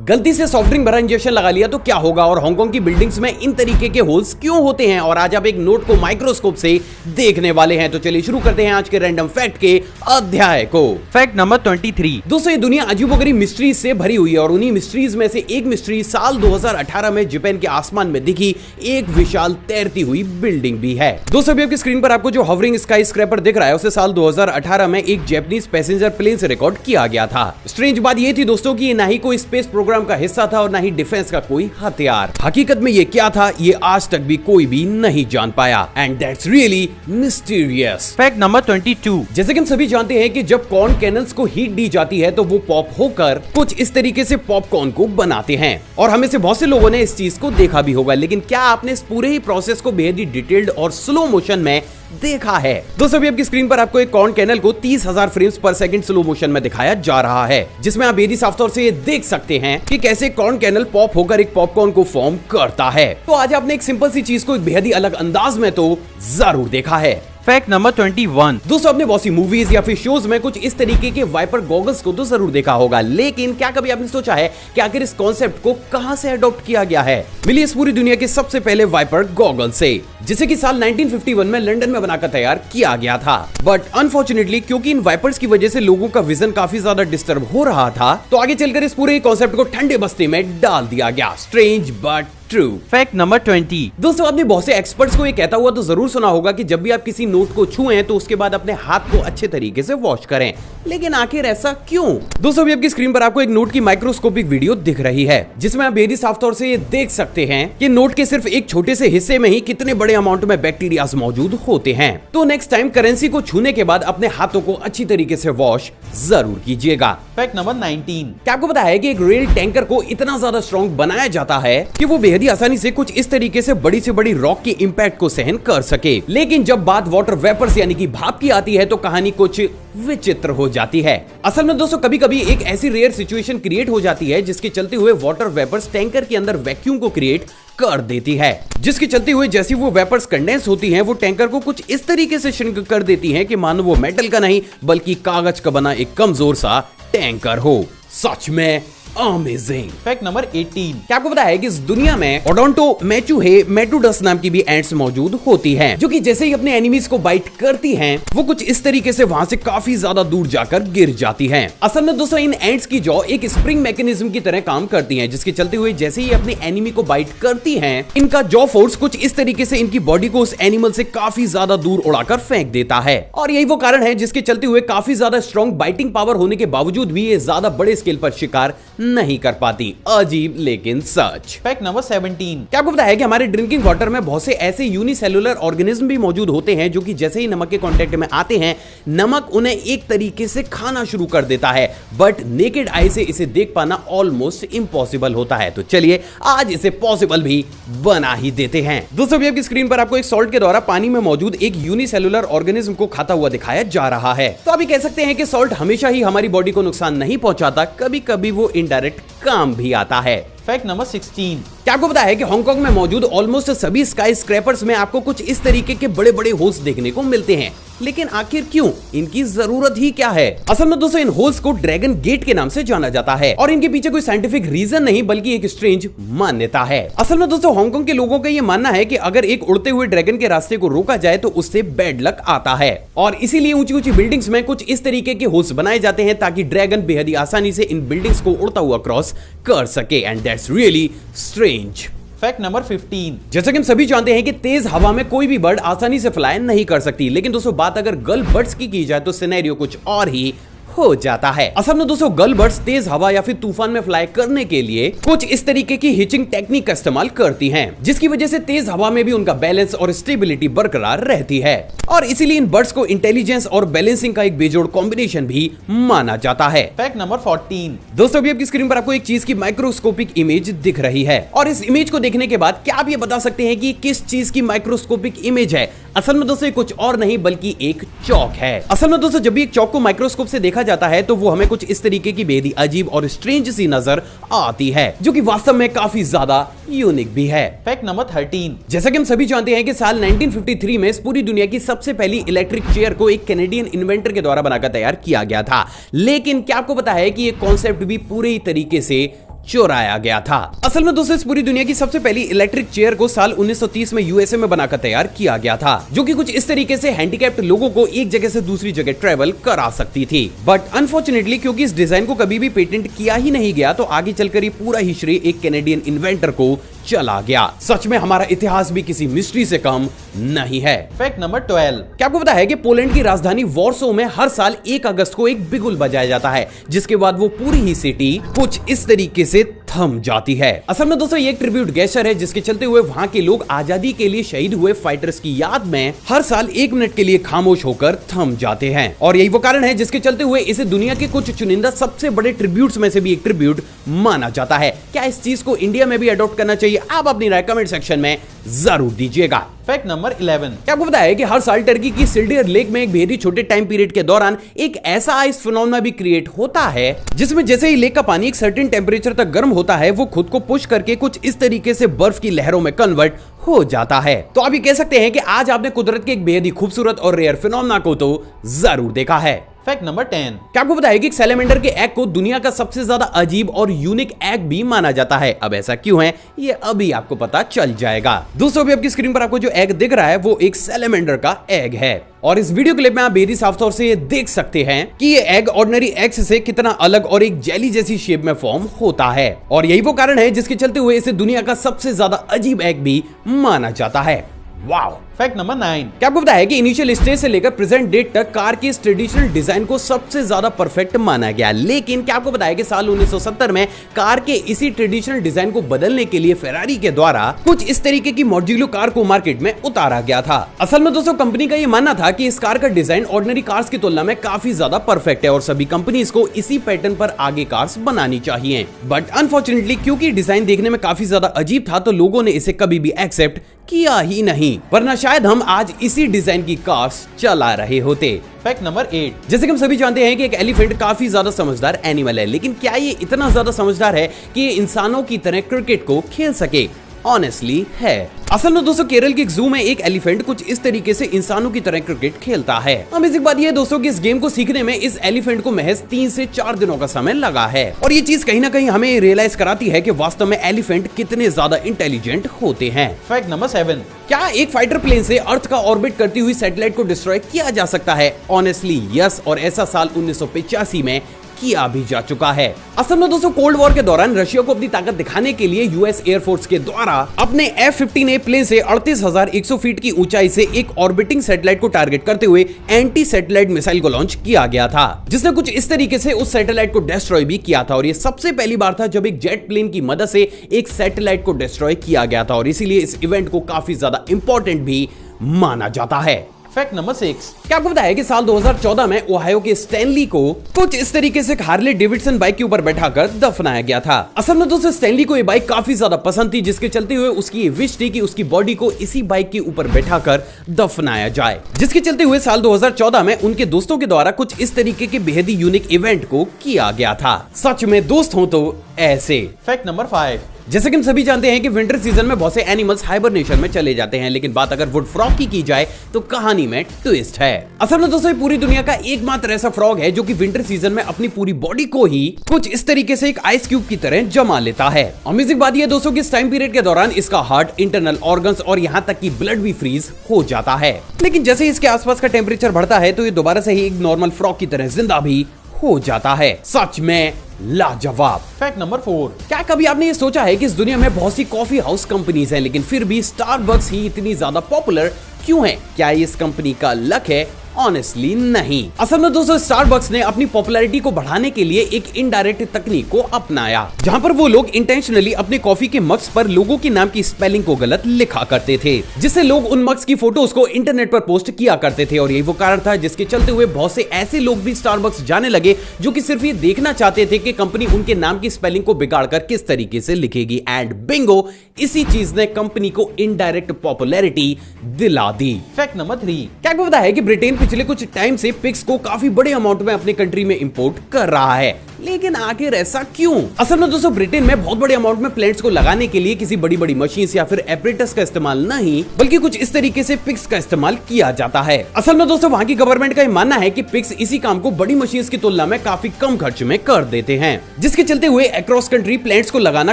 गलती से soft drink भरा इंजेक्शन लगा लिया तो क्या होगा और हांगकांग की बिल्डिंग्स में इन तरीके के होल्स क्यों होते हैं, और आज आप एक नोट को माइक्रोस्कोप से देखने वाले हैं। तो चलिए शुरू करते हैं आज के रैंडम फैक्ट के अध्याय को। Fact number 23। दोस्तों, ये दुनिया अजीबोगरीब मिस्ट्रीज से भरी हुई है और उन्हीं मिस्ट्रीज में से एक मिस्ट्री साल 2018 में जापान के आसमान में दिखी एक विशाल तैरती हुई बिल्डिंग भी है। दोस्तों, अभी आपकी स्क्रीन पर आपको जो हवरिंग स्काई स्क्रैपर दिख रहा है उसे साल 2018 में एक जापानीज पैसेंजर प्लेन से रिकॉर्ड किया गया था। स्ट्रेंज बात ये थी दोस्तों कि ये ना ही कोई स्पेस प्रोग्राम का हिस्सा था और ना ही डिफेंस का कोई हथियार। हकीकत में ये क्या था ये आज तक भी कोई भी नहीं जान पाया, and that's really mysterious. Fact number 22। जैसे कि हम सभी जानते हैं कि जब कॉर्न कैनल्स को हीट दी जाती है तो वो पॉप होकर कुछ इस तरीके से पॉपकॉर्न को बनाते हैं, और हमें से बहुत से लोगों ने इस चीज को देखा भी होगा। लेकिन क्या आपने इस पूरे ही प्रोसेस को बेहद ही डिटेल्ड और स्लो मोशन में देखा है? दोस्तों, अभी आपकी स्क्रीन पर आपको एक कॉर्न कैनल को 30,000 फ्रेम्स पर सेकंड स्लो मोशन में दिखाया जा रहा है, जिसमें आप बेहद ही साफ तौर से ये देख सकते हैं कि कैसे कॉर्न कैनल पॉप होकर एक पॉपकॉर्न को फॉर्म करता है। तो आज आपने एक सिंपल सी चीज को एक बेहद ही अलग अंदाज में तो जरूर देखा है। Fact number 21। दोस्तों, आपने बहुत सी मूवीज या फिर शोज में कुछ इस तरीके के वाइपर गॉगल्स को तो जरूर देखा होगा, लेकिन क्या कभी आपने सोचा है कि आखिर इस कॉन्सेप्ट को कहां से अडॉप्ट किया गया है? मिली इस पूरी दुनिया के सबसे पहले वाइपर गॉगल से, जिसे कि साल 1951 में लंदन में बनाकर तैयार किया गया था। बट अनफॉर्चुनेटली क्योंकि इन वाइपर्स की वजह से लोगों का विजन काफी ज्यादा डिस्टर्ब हो रहा था, तो आगे चलकर इस पूरे कॉन्सेप्ट को ठंडे बस्ते में डाल दिया गया। Strange but true. Fact number 20। दोस्तों, आपने बहुत से एक्सपर्ट्स को ये कहता हुआ तो जरूर सुना होगा कि जब भी आप किसी नोट को छुएं तो उसके बाद अपने हाथ को अच्छे तरीके से वॉश करें, लेकिन आखिर ऐसा क्यों? दोस्तों, अभी आपकी स्क्रीन पर आपको एक नोट की माइक्रोस्कोपिक वीडियो दिख रही है, जिसमें आप बेहद साफ तौर से ये देख सकते हैं कि नोट के सिर्फ एक छोटे से हिस्से में ही कितने बड़े अमाउंट में बैक्टीरिया मौजूद होते हैं। तो नेक्स्ट टाइम करेंसी को छूने के बाद अपने हाथों को अच्छी तरीके से वॉश जरूर कीजिएगा। Fact number 19। क्या आपको पता है कि एक रेल टैंकर को इतना ज्यादा स्ट्रॉन्ग बनाया जाता है कि वो बेहद ही आसानी से कुछ इस तरीके से बड़ी से बड़ी रॉक के इंपैक्ट को सहन कर सके? लेकिन जब बात वाटर वेपर्स यानी कि भाप की आती है तो कहानी कुछ विचित्र हो जाती है। असल में दोस्तों, कभी कभी एक ऐसी रेयर सिचुएशन क्रिएट हो जाती है जिसके चलते हुए वाटर वेपर्स टैंकर के अंदर वैक्यूम को क्रिएट कर देती है, जिसके चलते हुए जैसी वो वेपर्स कंडेंस होती हैं, वो टैंकर को कुछ इस तरीके से श्रिंक कर देती हैं कि मानो वो मेटल का नहीं बल्कि कागज का बना एक कमजोर सा टैंकर हो। सच में अमेजिंग। Fact number 18। क्या आपको पता है कि इस दुनिया में ओडोंटोमेचुहे मेटुडस नाम की भी एंट्स मौजूद होती हैं, जो कि जैसे ही अपने एनिमीज को बाइट करती हैं, वो कुछ इस तरीके से वहां से काफी ज्यादा दूर जाकर गिर जाती हैं। असल में दोस्तों, इन एंट्स की जॉ एक स्प्रिंग मैकेनिज्म की तरह काम करती हैं, जिसके चलते हुए जैसे ही अपने एनिमी को बाइट करती हैं, इनका जॉ फोर्स कुछ इस तरीके से इनकी बॉडी को उस एनिमल से काफी ज्यादा दूर उड़ाकर फेंक देता है। और यही वो कारण है जिसके चलते हुए काफी ज्यादा स्ट्रॉन्ग बाइटिंग पावर होने के बावजूद भी ये ज्यादा बड़े स्केल पर शिकार नहीं कर पाती। अजीब लेकिन सच। Fact number 17। क्या आपको पता है कि हमारे ड्रिंकिंग वाटर में बहुत से ऐसे यूनिसेलुलर ऑर्गेनिज्म भी मौजूद होते हैं जो कि जैसे ही नमक के कांटेक्ट में आते हैं, नमक उन्हें एक तरीके से खाना शुरू कर देता है, बट नेकेड आई से इसे देख पाना ऑलमोस्ट इम्पॉसिबल होता है। तो चलिए आज इसे पॉसिबल भी बना ही देते हैं। दोस्तों, अभी आपकी स्क्रीन पर आपको एक सॉल्ट के द्वारा पानी में मौजूद एक यूनिसेलुलर ऑर्गेनिज्म को खाता हुआ दिखाया जा रहा है। तो अभी कह सकते हैं कि सॉल्ट हमेशा ही हमारी बॉडी को नुकसान नहीं पहुंचाता, कभी कभी वो इनडायरेक्ट काम भी आता है। Fact number 16। क्या आपको पता है कि हांगकांग में मौजूद ऑलमोस्ट सभी स्काई स्क्रैपर्स में आपको कुछ इस तरीके के बड़े बड़े होल्स देखने को मिलते हैं, लेकिन आखिर क्यों? इनकी जरूरत ही क्या है? असल में दोस्तों, इन होल्स को ड्रैगन गेट के नाम से जाना जाता है, और इनके पीछे कोई साइंटिफिक रीजन नहीं बल्कि एक स्ट्रेंज मान्यता है। असल में दोस्तों, हांगकांग के लोगों का यह मानना है कि अगर एक उड़ते हुए ड्रैगन के रास्ते को रोका जाए तो उससे बैड लक आता है, और इसीलिए ऊंची ऊंची बिल्डिंग्स में कुछ इस तरीके के होल्स बनाए जाते हैं ताकि ड्रैगन बेहद ही आसानी से इन बिल्डिंग्स को उड़ता हुआ क्रॉस कर सके, and that's really strange. Fact number 15। जैसा कि हम सभी जानते हैं कि तेज हवा में कोई भी बर्ड आसानी से फ्लाई नहीं कर सकती, लेकिन दोस्तों बात अगर गर्ल बर्ड्स की जाए तो सिनेरियो कुछ और ही हो जाता है। असल में दोस्तों, गर्ल बर्ड्स तेज हवा या फिर तूफान में फ्लाई करने के लिए कुछ इस तरीके की हिचिंग टेक्निक का इस्तेमाल करती हैं, जिसकी वजह से तेज हवा में भी उनका बैलेंस और स्टेबिलिटी बरकरार रहती है, और इसीलिए इन बर्ड्स को इंटेलिजेंस और बैलेंसिंग का एक बेजोड़ कॉम्बिनेशन भी माना जाता है। Fact number 14। दोस्तों, अभी आपकी स्क्रीन पर आपको एक चीज की माइक्रोस्कोपिक इमेज दिख रही है, और इस इमेज को देखने के बाद क्या आप ये बता सकते हैं कि किस चीज की माइक्रोस्कोपिक इमेज है? असल में दोस्तों, कुछ और नहीं बल्कि एक चौक है। असल में दोस्तों, जब भी एक चौक को माइक्रोस्कोप से देखा जाता है तो वो हमें कुछ इस तरीके की बेहद अजीब और स्ट्रेंज सी नजर आती है, जो कि वास्तव में काफी ज्यादा यूनिक भी है। Fact number 13। जैसा कि हम सभी जानते हैं कि साल 1953 में इस पूरी दुनिया की सबसे पहली इलेक्ट्रिक चेयर को एक कैनेडियन इन्वेंटर के द्वारा बनाकर तैयार किया गया था, लेकिन क्या आपको पता है कि ये कॉन्सेप्ट भी पूरे तरीके से चुराया गया था। असल में दोस्तों इस पूरी दुनिया की सबसे पहली इलेक्ट्रिक चेयर को साल 1930 में यूएसए में बनाकर तैयार किया गया था, जो कि कुछ इस तरीके से हैंडीकैप्ड लोगों को एक जगह से दूसरी जगह ट्रेवल करा सकती थी। बट अनफॉर्चुनेटली क्योंकि इस डिजाइन को कभी भी पेटेंट किया ही नहीं गया, तो आगे चलकर ये पूरा ही श्रेय एक कैनेडियन इन्वेंटर को चला गया। सच में हमारा इतिहास भी किसी मिस्ट्री से कम नहीं है। Fact number 12। क्या आपको पता है कि पोलैंड की राजधानी वॉर्सो में हर साल 1 अगस्त को एक बिगुल बजाया जाता है, जिसके बाद वो पूरी ही सिटी कुछ इस तरीके से थम जाती है। असल में दोस्तों ये एक ट्रिब्यूट गेस्चर है, जिसके चलते हुए वहां के लोग आजादी के लिए शहीद हुए फाइटर्स की याद में हर साल 1 मिनट के लिए खामोश होकर थम जाते हैं। और यही वो कारण है जिसके चलते हुए इसे दुनिया के कुछ चुनिंदा सबसे बड़े ट्रिब्यूट्स में से भी एक ट्रिब्यूट माना जाता है। क्या इस चीज को इंडिया में भी अडॉप्ट करना चाहिए? आप अपनी राय कमेंट सेक्शन में जरूर दीजिएगा। Fact number 11। क्या आपको पता है कि हर साल टर्की की सिल्डियर लेक में एक बेहद ही छोटे टाइम पीरियड के दौरान एक ऐसा आइस फिनोमेना भी क्रिएट होता है, जिसमें जैसे ही लेक का पानी एक सर्टेन टेम्परेचर तक गर्म होता है, वो खुद को पुश करके कुछ इस तरीके से बर्फ की लहरों में कन्वर्ट हो जाता है। तो आप ये कह सकते हैं कि आज आपने कुदरत के एक बेहद ही खूबसूरत और रेयर फिनोमेना को तो जरूर देखा है। Fact number 10। क्या आपको पता है कि सैलेमेंडर के एग को दुनिया का सबसे ज्यादा अजीब और यूनिक एग भी माना जाता है? अब ऐसा क्यों है ये अभी आपको पता चल जाएगा। दोस्तों अभी आपकी स्क्रीन पर आपको जो एग दिख रहा है वो एक सैलेमेंडर का एग है, और इस वीडियो क्लिप में आप बेहद साफ तौर से ये देख सकते हैं कि ये एग ऑर्डिनरी एग्स से कितना अलग और एक जेली जैसी शेप में फॉर्म होता है। और यही वो कारण है जिसके चलते हुए इसे दुनिया का सबसे ज्यादा अजीब एग भी माना जाता है। वाओ। Fact number 9। क्या आपको पता है कि इनिशियल स्टेज से लेकर प्रेजेंट डेट तक कार की इस ट्रेडिशनल डिजाइन को सबसे ज्यादा परफेक्ट माना गया, लेकिन क्या आपको पता है कि साल 1970 में कार के इसी ट्रेडिशनल डिजाइन को बदलने के लिए फेरारी के द्वारा कुछ इस तरीके की मॉड्यूलो कार को मार्केट में उतारा गया था। असल में दोस्तों कंपनी का ये मानना था कि इस कार का डिजाइन ऑर्डिनरी कार्स की तुलना में काफी ज्यादा परफेक्ट है और सभी कंपनीज को इसी पैटर्न पर आगे कार्स बनानी चाहिए। बट अनफॉर्चुनेटली क्योंकि डिजाइन देखने में काफी ज्यादा अजीब था, तो लोगों ने इसे कभी भी एक्सेप्ट किया ही नहीं, वरना शायद हम आज इसी डिजाइन की कार्स चला रहे होते। Fact number 8। जैसे कि हम सभी जानते हैं कि एक एलिफेंट काफी ज्यादा समझदार एनिमल है, लेकिन क्या ये इतना ज्यादा समझदार है कि ये इंसानों की तरह क्रिकेट को खेल सके? ऑनेस्टली है। असल में दोस्तों केरल के एक जू में एक एलिफेंट कुछ इस तरीके से इंसानों की तरह क्रिकेट खेलता है। अमेजिंग बात यह है दोस्तों कि इस गेम को सीखने में इस एलिफेंट को महज 3 से 4 दिनों का समय लगा है, और ये चीज कहीं ना कहीं हमें रियलाइज कराती है कि वास्तव में एलिफेंट कितने ज्यादा इंटेलिजेंट होते हैं। Fact number 7। क्या एक फाइटर प्लेन से अर्थ का ऑर्बिट करती हुई सैटेलाइट को डिस्ट्रॉय किया जा सकता है? ऑनेस्टली यस, और ऐसा साल 1985 में किया भी जा चुका है। असल में दोस्तों कोल्ड वॉर के दौरान रशिया को अपनी ताकत दिखाने के लिए यूएस एयरफोर्स के द्वारा अपने F-15A प्लेन से 38,100 फीट की ऊंचाई से एक ऑर्बिटिंग सैटेलाइट को टारगेट करते हुए एंटी सैटेलाइट मिसाइल को लॉन्च किया गया था, जिसने कुछ इस तरीके से उस सैटेलाइट को डिस्ट्रॉय भी किया था। और ये सबसे पहली बार था जब एक जेट प्लेन की मदद से एक सैटेलाइट को डिस्ट्रॉय किया गया था, और इसीलिए इस इवेंट को काफी ज्यादा इंपॉर्टेंट भी माना जाता है। Fact number 6। क्या आपको पता है कि साल 2014 में ओहायो के स्टैनली को कुछ इस तरीके से हार्ले डेविडसन बाइक के ऊपर बैठाकर दफनाया गया था? असल में दोस्तों स्टैनली को ये बाइक काफी ज्यादा पसंद थी, जिसके चलते हुए उसकी विश थी कि उसकी बॉडी को इसी बाइक के ऊपर बैठाकर दफनाया जाए, जिसके चलते हुए साल 2014 में उनके दोस्तों के द्वारा कुछ इस तरीके के बेहद ही यूनिक इवेंट को किया गया था। सच में दोस्त हो तो ऐसे। Fact number 5। जैसे कि हम सभी जानते हैं कि विंटर सीजन में बहुत से एनिमल्स हाइबरनेशन में चले जाते हैं, लेकिन बात अगर वुड फ्रॉग की जाए तो कहानी में ट्विस्ट है। असल में दोस्तों पूरी दुनिया का एकमात्र ऐसा फ्रॉग है जो कि विंटर सीजन में अपनी पूरी बॉडी को ही कुछ इस तरीके से एक आइस क्यूब की तरह जमा लेता है। अमेजिंग बात यह दोस्तों कि इस टाइम पीरियड के दौरान इसका हार्ट, इंटरनल ऑर्गन्स और यहाँ तक कि ब्लड भी फ्रीज हो जाता है, लेकिन जैसे इसके आसपास का टेम्परेचर बढ़ता है तो ये दोबारा से ही एक नॉर्मल फ्रॉग की तरह जिंदा भी हो जाता है। सच में लाजवाब। Fact number 4। क्या कभी आपने ये सोचा है कि इस दुनिया में बहुत सी कॉफी हाउस कंपनीज हैं, लेकिन फिर भी स्टारबक्स ही इतनी ज्यादा पॉपुलर क्यों है? क्या इस कंपनी का लक है? ऑनेस्टली नहीं। असल में दोस्तों स्टारबक्स ने अपनी पॉपुलैरिटी को बढ़ाने के लिए एक इनडायरेक्ट तकनीक को अपनाया, जहां पर वो लोग इंटेंशनली अपने कॉफी के मग्स पर लोगों के नाम की स्पेलिंग को गलत लिखा करते थे, जिससे लोग उन मग्स की फोटोज को इंटरनेट पर पोस्ट किया करते थे। और यही वो कारण था जिसके चलते हुए बहुत से ऐसे लोग भी स्टारबक्स जाने लगे जो कि सिर्फ ये देखना चाहते थे कि कंपनी उनके नाम की स्पेलिंग को बिगाड़कर किस तरीके से लिखेगी। एंड बिंगो, इसी चीज ने कंपनी को इनडायरेक्ट पॉपुलैरिटी दिला दी। Fact number 3। क्या आपको पता है कि ब्रिटेन पिछले कुछ टाइम से पिग्स को काफी बड़े अमाउंट में अपने कंट्री में इंपोर्ट कर रहा है। लेकिन आखिर ऐसा क्यों? असल में दोस्तों ब्रिटेन में बहुत बड़े अमाउंट में प्लेट्स को लगाने के लिए किसी बड़ी बड़ी मशीन या फिर एपरेटस का इस्तेमाल नहीं, बल्कि कुछ इस तरीके से पिग्स का इस्तेमाल किया जाता है। असल में दोस्तों वहां की गवर्नमेंट का मानना है कि पिग्स इसी काम को बड़ी मशीन की तुलना में काफी कम खर्च में कर देते हैं, जिसके चलते हुए अक्रॉस कंट्री प्लेट्स को लगाना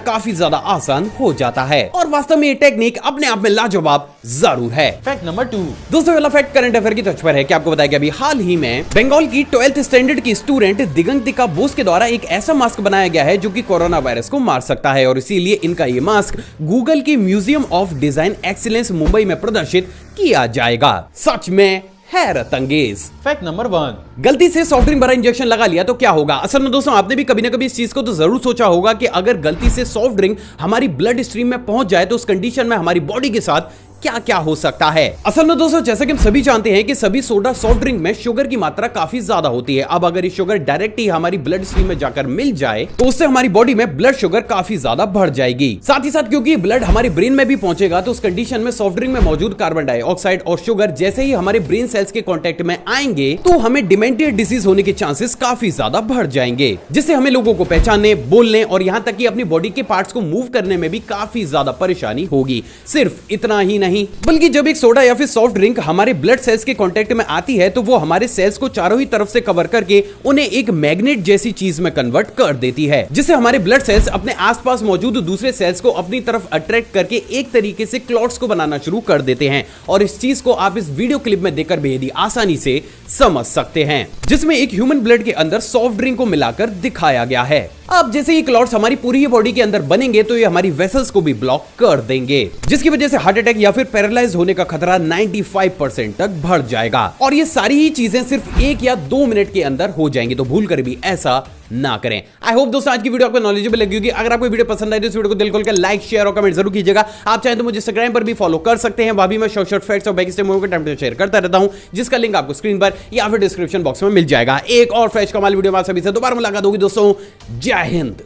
काफी ज्यादा आसान हो जाता है। और वास्तव में ये टेक्निक अपने आप में लाजवाब जरूर है। Fact number 2। दोस्तों वाला फैक्ट करंट अफेयर की टच पर है कि आपको बताया कि अभी हाल ही में बंगाल की 12th स्टैंडर्ड की स्टूडेंट दिगंतिका बोस के द्वारा एक ऐसा मास्क बनाया गया है जो कि कोरोना वायरस को मार सकता है, और इसीलिए इनका ये मास्क गूगल की museum of design excellence Mumbai में प्रदर्शित किया जाएगा। सच में हैरत अंगेज। Fact number 1। गलती से सॉफ्ट ड्रिंक भरा इंजेक्शन लगा लिया तो क्या होगा? असल में दोस्तों आपने भी कभी ना कभी इस चीज को तो जरूर सोचा होगा कि अगर गलती से सॉफ्ट ड्रिंक हमारी ब्लड स्ट्रीम में पहुंच जाए तो उस कंडीशन में हमारी बॉडी के साथ क्या क्या हो सकता है। असल में दोस्तों जैसा कि हम सभी जानते हैं कि सभी सोडा सॉफ्ट ड्रिंक में शुगर की मात्रा काफी ज्यादा होती है। अब अगर ये शुगर डायरेक्ट ही हमारी ब्लड स्ट्रीम में जाकर मिल जाए तो उससे हमारी बॉडी में ब्लड शुगर काफी ज्यादा बढ़ जाएगी। साथ ही साथ क्योंकि ब्लड हमारे ब्रेन में भी पहुंचेगा तो उस कंडीशन में सॉफ्ट ड्रिंक में मौजूद कार्बन डाइऑक्साइड और शुगर जैसे ही हमारे ब्रेन सेल्स के कॉन्टेक्ट में आएंगे तो हमें डिमेंशिया डिसीज होने के चांसेस काफी ज्यादा बढ़ जाएंगे, जिससे हमें लोगों को पहचानने, बोलने और यहां तक कि अपनी बॉडी के पार्ट्स को मूव करने में भी काफी ज्यादा परेशानी होगी। सिर्फ इतना ही नहीं, बल्कि जब सोडा या फिर सॉफ्ट ड्रिंक हमारे ब्लड सेल्स के कांटेक्ट में आती है तो वो हमारे सेल्स को चारों ही तरफ से कवर करके उन्हें एक मैग्नेट जैसी चीज में कन्वर्ट कर देती है, जिससे हमारे ब्लड सेल्स अपने आसपास मौजूद दूसरे सेल्स को अपनी तरफ अट्रैक्ट करके एक तरीके से क्लॉट्स को बनाना शुरू कर देते हैं। और इस चीज को आप इस वीडियो क्लिप में देखकर बेहद ही आसानी से समझ सकते हैं, जिसमें एक ह्यूमन ब्लड के अंदर सॉफ्ट ड्रिंक को मिलाकर दिखाया गया है। अब जैसे ये क्लॉट्स हमारी पूरी बॉडी के अंदर बनेंगे तो ये हमारी वेसल्स को भी ब्लॉक कर देंगे, जिसकी वजह से हार्ट अटैक या फिर पैरालाइज होने का खतरा 95% तक बढ़ जाएगा। और ये सारी ही चीजें सिर्फ 1 या 2 मिनट के अंदर हो जाएंगी, तो भूल कर भी ऐसा ना करें। आई होप दोस्तों आज की वीडियो आपको नॉलेजेबल लगी होगी। अगर आपको वीडियो पसंद आई तो इस वीडियो को दिल खोल कर लाइक, शेयर और कमेंट जरूर कीजिएगा। आप चाहें तो मुझे इंस्टाग्राम पर भी फॉलो कर सकते हैं, वहां भी मैं शॉर्ट फैक्ट्स और बैक स्टेप मूवी को टाइम टू शेयर करता रहता हूं, जिसका लिंक आपको स्क्रीन पर या फिर डिस्क्रिप्शन बॉक्स में मिल जाएगा। एक और फ्रेश कमाल वीडियो में आप सभी से दोबारा मुलाकात होगी दोस्तों। जय हिंद।